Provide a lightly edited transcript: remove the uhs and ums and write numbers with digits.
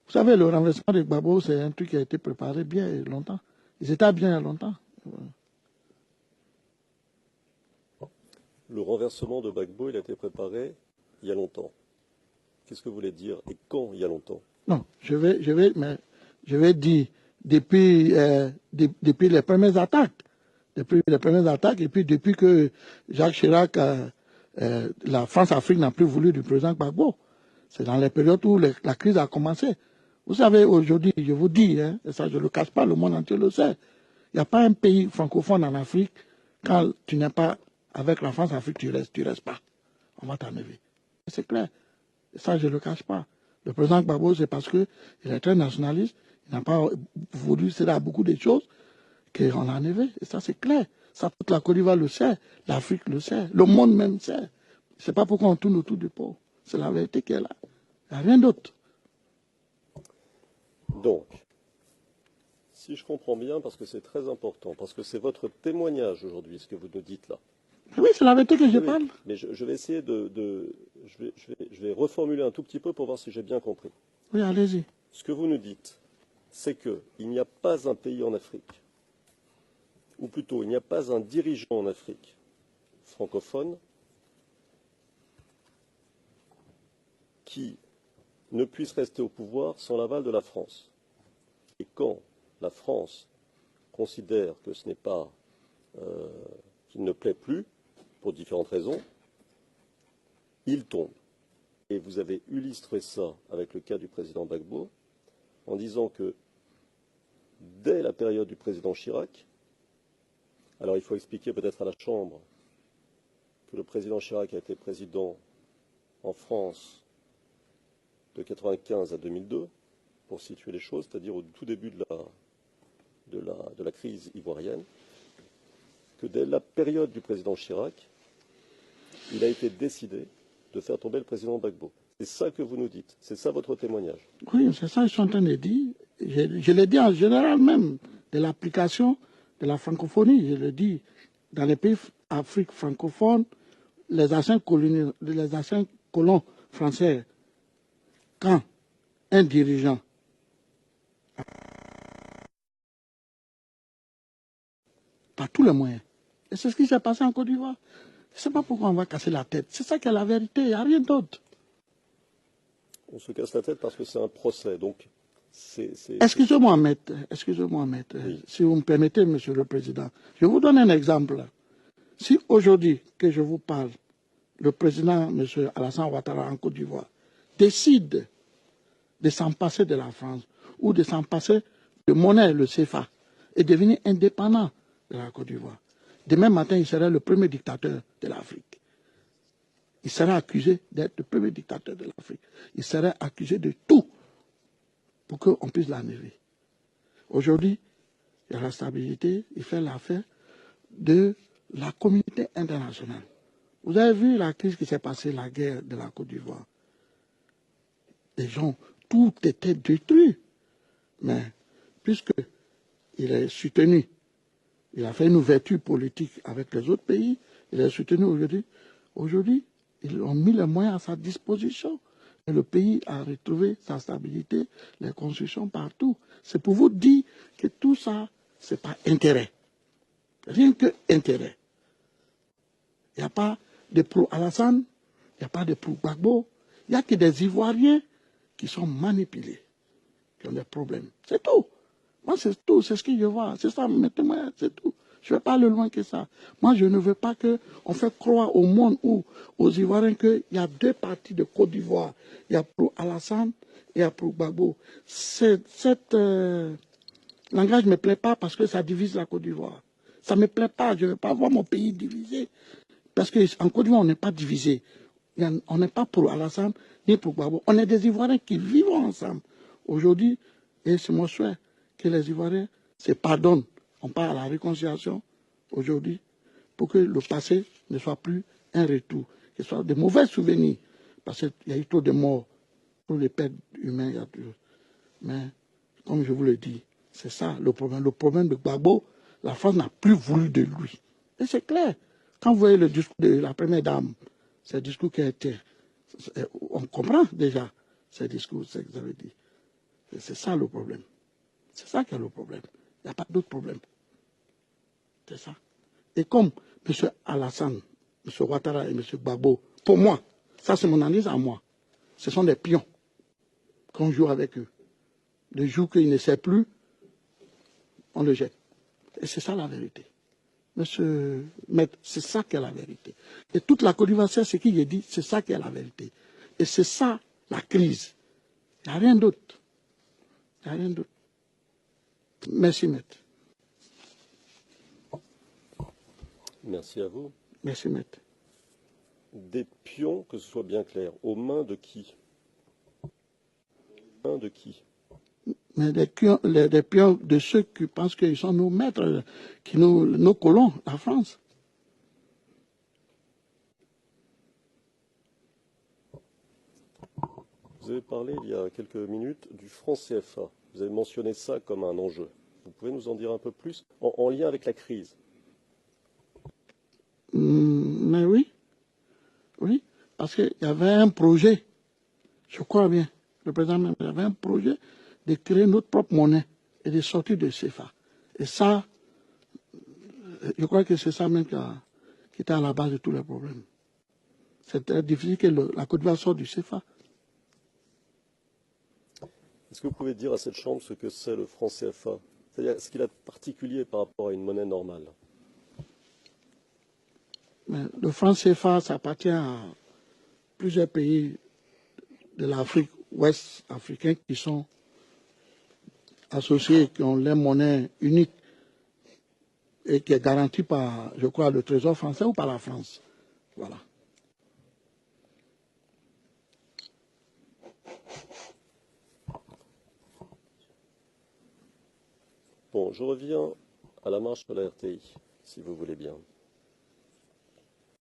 Vous savez, le renversement de Gbagbo, c'est un truc qui a été préparé bien longtemps. Ils étaient bien il y a longtemps. Le renversement de Gbagbo, il a été préparé il y a longtemps. Qu'est-ce que vous voulez dire et quand il y a longtemps? Non, je vais dire depuis les premières attaques. Depuis les premières attaques, et puis depuis que Jacques Chirac, la France-Afrique n'a plus voulu du président Gbagbo. C'est dans les périodes où la crise a commencé. Vous savez, aujourd'hui, je vous dis, hein, et ça je ne le cache pas, le monde entier le sait, il n'y a pas un pays francophone en Afrique, quand tu n'es pas avec la France-Afrique, tu restes pas. On va t'enlever. C'est clair. Et ça, je ne le cache pas. Le président Gbagbo, c'est parce qu'il est très nationaliste, il n'a pas voulu céder à beaucoup de choses, qu'on l'a enlevé. Et ça, c'est clair. Ça, toute la Côte d'Ivoire le sait, l'Afrique le sait, le monde même sait. C'est pas pourquoi on tourne autour du pot. C'est la vérité qui est là. Il n'y a rien d'autre. Donc, si je comprends bien, parce que c'est très important, parce que c'est votre témoignage aujourd'hui, ce que vous nous dites là. Oui, c'est la vérité que je parle. Mais je vais essayer je vais reformuler un tout petit peu pour voir si j'ai bien compris. Oui, allez-y. Ce que vous nous dites, c'est qu'il n'y a pas un pays en Afrique, ou plutôt, il n'y a pas un dirigeant en Afrique francophone qui ne puisse rester au pouvoir sans l'aval de la France. Et quand la France considère que ce n'est pas, qu'il ne plaît plus, pour différentes raisons, il tombe. Et vous avez illustré ça avec le cas du président Gbagbo, en disant que dès la période du président Chirac, alors il faut expliquer peut-être à la Chambre que le président Chirac a été président en France de 1995 à 2002, pour situer les choses, c'est-à-dire au tout début de la crise ivoirienne, que dès la période du président Chirac, il a été décidé de faire tomber le président Gbagbo. C'est ça que vous nous dites, c'est ça votre témoignage. Oui, c'est ça que je suis en train de dire. Je l'ai dit en général même, de l'application de la francophonie. Je le dis, dans les pays d'Afrique francophone, les anciens colons français, quand un dirigeant par tous les moyens, et c'est ce qui s'est passé en Côte d'Ivoire, je ne sais pas pourquoi on va casser la tête. C'est ça qui est la vérité, il n'y a rien d'autre. On se casse la tête parce que c'est un procès, donc Excusez-moi, maître, oui. Si vous me permettez, monsieur le président. Je vous donne un exemple. Si aujourd'hui que je vous parle, le président, monsieur Alassane Ouattara en Côte d'Ivoire, décide de s'en passer de la France ou de s'en passer de monnaie, le CFA, et devenir indépendant de la Côte d'Ivoire, demain matin, il serait le premier dictateur de l'Afrique. Il serait accusé d'être le premier dictateur de l'Afrique. Il serait accusé de tout pour qu'on puisse l'enlever. Aujourd'hui, il y a la stabilité, il fait l'affaire de la communauté internationale. Vous avez vu la crise qui s'est passée, la guerre de la Côte d'Ivoire. Les gens, tout était détruit. Mais puisqu'il est soutenu, il a fait une ouverture politique avec les autres pays, il est soutenu aujourd'hui. Aujourd'hui, ils ont mis les moyens à sa disposition. Et le pays a retrouvé sa stabilité, les constructions partout. C'est pour vous dire que tout ça, ce n'est pas intérêt. Rien que intérêt. Il n'y a pas de pro-Alassane, il n'y a pas de pro-Gbagbo. Il n'y a que des Ivoiriens qui sont manipulés, qui ont des problèmes. C'est tout. Moi, c'est tout. C'est ce que je vois. C'est ça, mettez-moi, c'est tout. Je ne vais pas aller loin que ça. Moi, je ne veux pas qu'on fait croire au monde ou aux Ivoiriens qu'il y a deux parties de Côte d'Ivoire. Il y a pour Alassane et il y a pour Gbagbo. Cet langage ne me plaît pas parce que ça divise la Côte d'Ivoire. Ça ne me plaît pas. Je ne veux pas voir mon pays divisé. Parce qu'en Côte d'Ivoire, on n'est pas divisé. On n'est pas pour Alassane ni pour Gbagbo. On est des Ivoiriens qui vivent ensemble. Aujourd'hui, et c'est mon souhait que les Ivoiriens se pardonnent. On part à la réconciliation aujourd'hui pour que le passé ne soit plus un retour, que ce soit de mauvais souvenirs. Parce qu'il y a eu trop de morts, trop de pertes humaines. Il y a toujours. Mais, comme je vous le dis, c'est ça le problème. Le problème de Gbagbo, la France n'a plus voulu de lui. Et c'est clair. Quand vous voyez le discours de la première dame, c'est un discours qui a été... On comprend déjà ce discours, ce que vous avez dit. C'est ça le problème. C'est ça qui est le problème. Il n'y a pas d'autre problème. C'est ça. Et comme M. Alassane, M. Ouattara et M. Gbagbo, pour moi, ça c'est mon analyse à moi, ce sont des pions qu'on joue avec eux. Le jour qu'ils ne savent plus, on le jette. Et c'est ça la vérité. Monsieur Maître, c'est ça qui est la vérité. Et toute la Côte d'Ivoire, c'est ce qu'il a dit, c'est ça qui est la vérité. Et c'est ça la crise. Il n'y a rien d'autre. Il n'y a rien d'autre. Merci, Maître. Merci à vous. Merci, Maître. Des pions, que ce soit bien clair, aux mains de qui? Aux mains de qui? Mais des pions de ceux qui pensent qu'ils sont nos maîtres, nos colons, la France. Vous avez parlé il y a quelques minutes du franc CFA. Vous avez mentionné ça comme un enjeu. Vous pouvez nous en dire un peu plus en lien avec la crise? Mais oui, oui, parce qu'il y avait un projet, je crois bien, le président même, il y avait un projet de créer notre propre monnaie et de sortir de CFA. Et ça, je crois que c'est ça même qui était à la base de tous les problèmes. C'est très difficile que la Côte d'Ivoire sorte du CFA. Est-ce que vous pouvez dire à cette Chambre ce que c'est le franc CFA? C'est-à-dire ce qu'il a de particulier par rapport à une monnaie normale? Mais le franc CFA, ça appartient à plusieurs pays de l'Afrique ouest africaine qui sont associés, qui ont leur monnaie unique et qui est garantie par, je crois, le Trésor français ou par la France. Voilà. Bon, je reviens à la marche sur la RTI, si vous voulez bien.